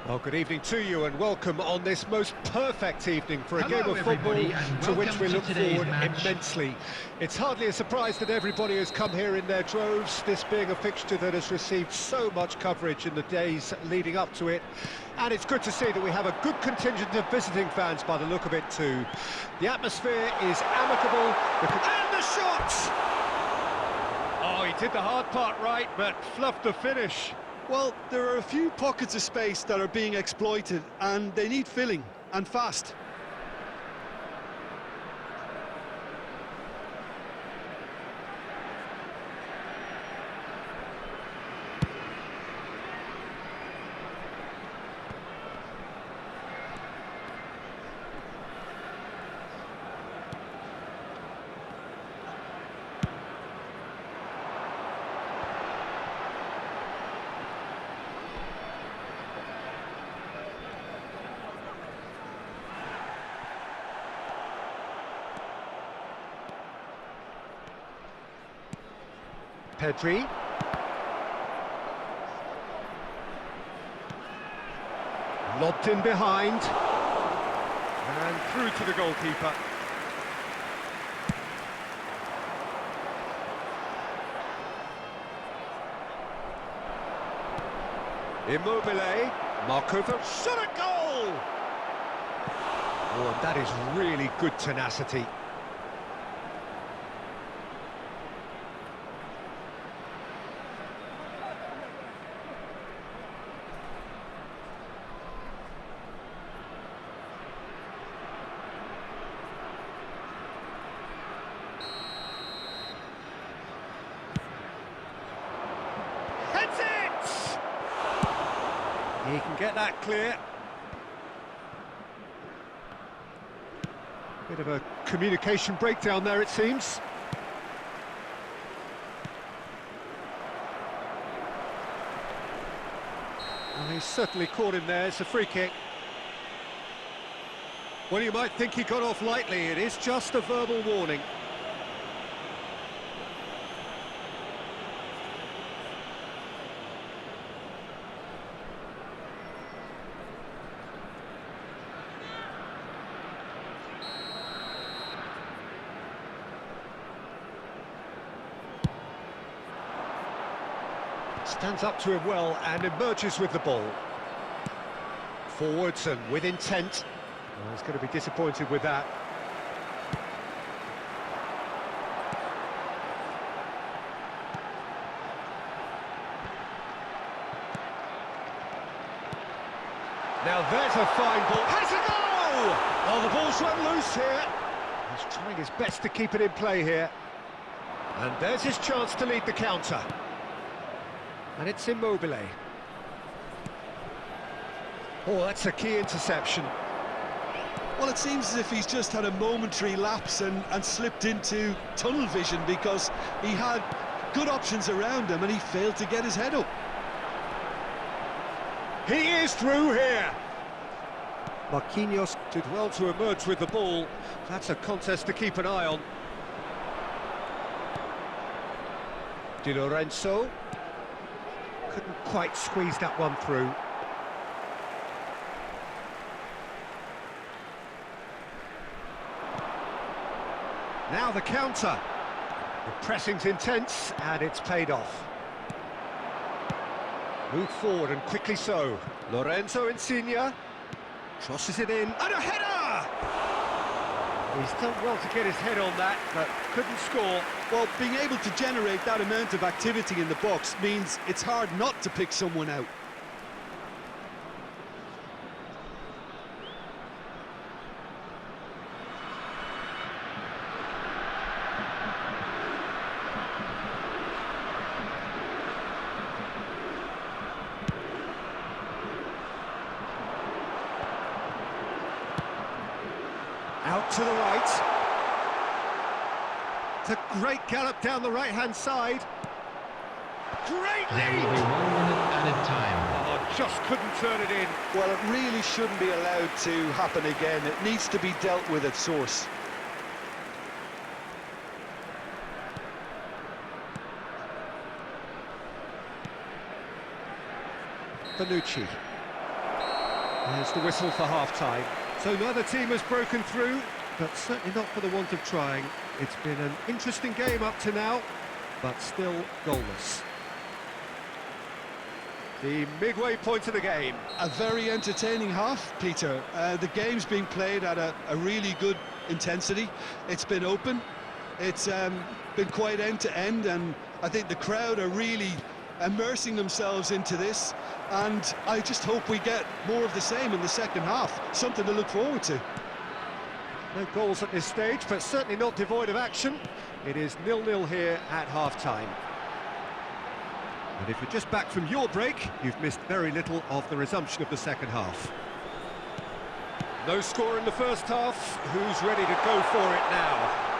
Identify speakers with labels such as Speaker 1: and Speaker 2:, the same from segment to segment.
Speaker 1: Well, good evening to you and welcome on this most perfect evening for a
Speaker 2: Hello,
Speaker 1: game of football
Speaker 2: everybody,
Speaker 1: to
Speaker 2: and
Speaker 1: which we
Speaker 2: welcome to
Speaker 1: look
Speaker 2: today's
Speaker 1: forward
Speaker 2: match.
Speaker 1: immensely. It's hardly a surprise that everybody has come here in their droves, this being a fixture that has received so much coverage in the days leading up to it. And it's good to see that we have a good contingent of visiting fans by the look of it too. The atmosphere is amicable, and the shot! Oh, he did the hard part right, but fluffed the finish.
Speaker 3: Well, there are a few pockets of space that are being exploited, and they need filling, and fast.
Speaker 1: Pedri. Lobbed in behind. And through to the goalkeeper. Immobile. Markover. Shot a goal! Oh, and that is really good tenacity. He can get that clear. Bit of a communication breakdown there, it seems. Well, he's certainly caught him there. It's a free kick. Well, you might think he got off lightly. It is just a verbal warning. Stands up to him well and emerges with the ball. Forwards and with intent. Well, he's going to be disappointed with that. Now there's a fine ball. Has a goal! Oh, the ball's run loose here. He's trying his best to keep it in play here. And there's his chance to lead the counter. And it's Immobile. Oh, that's a key interception.
Speaker 3: Well, it seems as if he's just had a momentary lapse and slipped into tunnel vision because he had good options around him and he failed to get his head up.
Speaker 1: He is through here. Marquinhos did well to emerge with the ball. That's a contest to keep an eye on. Di Lorenzo. Couldn't quite squeeze that one through. Now the counter. The pressing's intense, and it's paid off. Move forward, and quickly so. Lorenzo Insigne crosses it in, and a header! He's done well to get his head on that, but couldn't score.
Speaker 3: Well, being able to generate that amount of activity in the box means it's hard not to pick someone out.
Speaker 1: Out to the right. It's a great gallop down the right-hand side. Great
Speaker 2: There will be
Speaker 1: lead!
Speaker 2: 1 minute added time.
Speaker 1: Oh, just couldn't turn it in.
Speaker 3: Well, it really shouldn't be allowed to happen again. It needs to be dealt with at source.
Speaker 1: Bonucci. There's the whistle for half-time. So neither team has broken through, but certainly not for the want of trying. It's been an interesting game up to now, but still goalless. The midway point of the game.
Speaker 3: A very entertaining half, Peter. The game's being played at a really good intensity. It's been open. It's been quite end-to-end, and I think the crowd are really immersing themselves into this, and I just hope we get more of the same in the second half. Something to look forward to.
Speaker 1: No goals at this stage, but certainly not devoid of action. It is 0-0 here at half-time. And if you're just back from your break, you've missed very little of the resumption of the second half. No score in the first half. Who's ready to go for it now?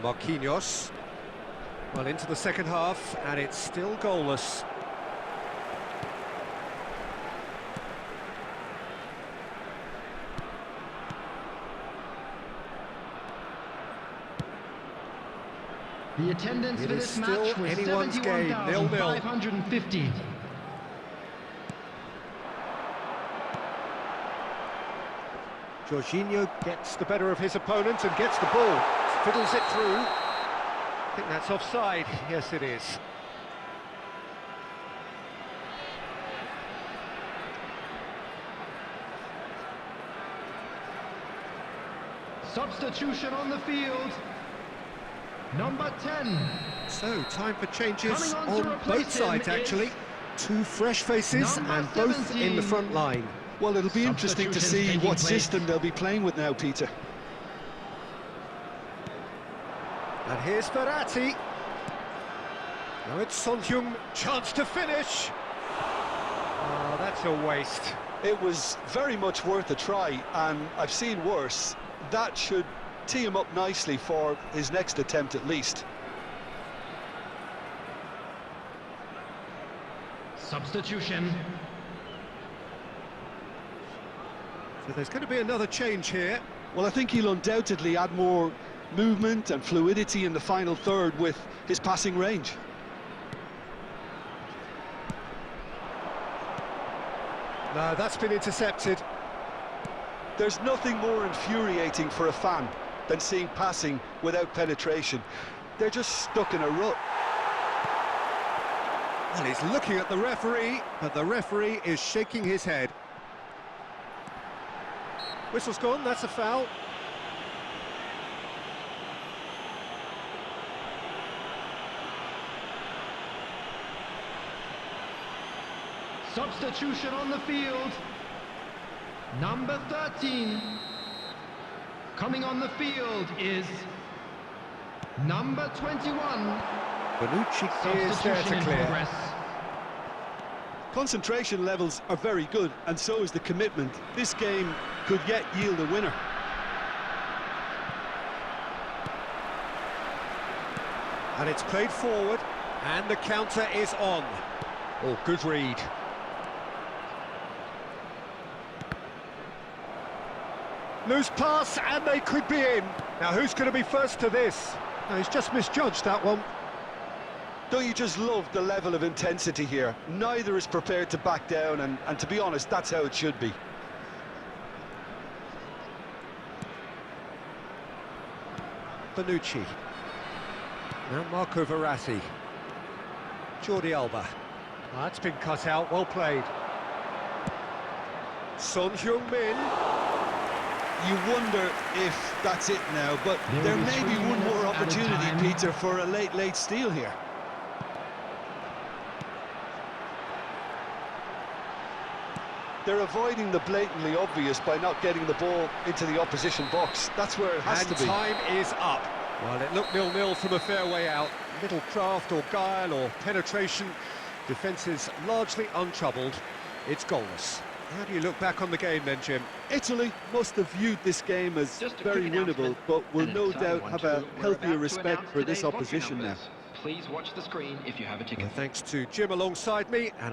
Speaker 1: Marquinhos. Well, into the second half, and it's still goalless.
Speaker 2: The attendance for this match was
Speaker 1: anyone's game, 0-0.
Speaker 2: 71,550.
Speaker 1: Jorginho gets the better of his opponent and gets the ball. Fiddles it through. I think that's offside. Yes, it is.
Speaker 2: Substitution on the field. Number 10.
Speaker 1: So, time for changes
Speaker 2: Coming on to
Speaker 1: on
Speaker 2: replace
Speaker 1: both sides,
Speaker 2: him
Speaker 1: actually. Two fresh faces,
Speaker 2: number
Speaker 1: and both
Speaker 2: 17.
Speaker 1: in the front line.
Speaker 3: Well, it'll be interesting to see
Speaker 2: Substitutions
Speaker 3: what
Speaker 2: taking place.
Speaker 3: system they'll be playing with now, Peter.
Speaker 1: And here's Verratti. Now it's Son Heung, chance to finish. Oh, that's a waste.
Speaker 3: It was very much worth a try, and I've seen worse. That should tee him up nicely for his next attempt at least.
Speaker 2: Substitution.
Speaker 1: So there's going to be another change here.
Speaker 3: Well, I think he'll undoubtedly add more movement and fluidity in the final third with his passing range.
Speaker 1: No, that's been intercepted.
Speaker 3: There's nothing more infuriating for a fan than seeing passing without penetration. They're just stuck in a rut.
Speaker 1: Well, he's looking at the referee, but the referee is shaking his head. Whistle's gone, that's a foul.
Speaker 2: Substitution on the field. Number 13. Coming on the field is number 21.
Speaker 1: Bonucci is there
Speaker 2: Substitution
Speaker 1: to
Speaker 2: in
Speaker 1: clear.
Speaker 2: progress.
Speaker 3: Concentration levels are very good, and so is the commitment. This game could yet yield a winner.
Speaker 1: And it's played forward, and the counter is on. Oh, good read. Loose pass, and they could be in. Now, who's going to be first to this? No, he's just misjudged that one.
Speaker 3: Don't you just love the level of intensity here? Neither is prepared to back down, and to be honest, that's how it should be.
Speaker 1: Bonucci. Now Marco Verratti. Jordi Alba. That's been cut out, well played. Son Heung-min.
Speaker 3: You wonder if that's it now, but there
Speaker 2: will be
Speaker 3: may
Speaker 2: 3
Speaker 3: be one more
Speaker 2: minutes added
Speaker 3: opportunity,
Speaker 2: time.
Speaker 3: Peter, for a late steal here. They're avoiding the blatantly obvious by not getting the ball into the opposition box. That's where it has
Speaker 1: And
Speaker 3: to be.
Speaker 1: time is up. Well, it looked 0-0 from a fair way out. Little craft or guile or penetration. Defence is largely untroubled. It's goalless. How do you look back on the game then, Jim?
Speaker 3: Italy must have viewed this game as very winnable, but will no doubt have a healthier respect for this opposition now.
Speaker 2: Please watch the screen if you have a ticket.
Speaker 1: Thanks to Jim alongside me, and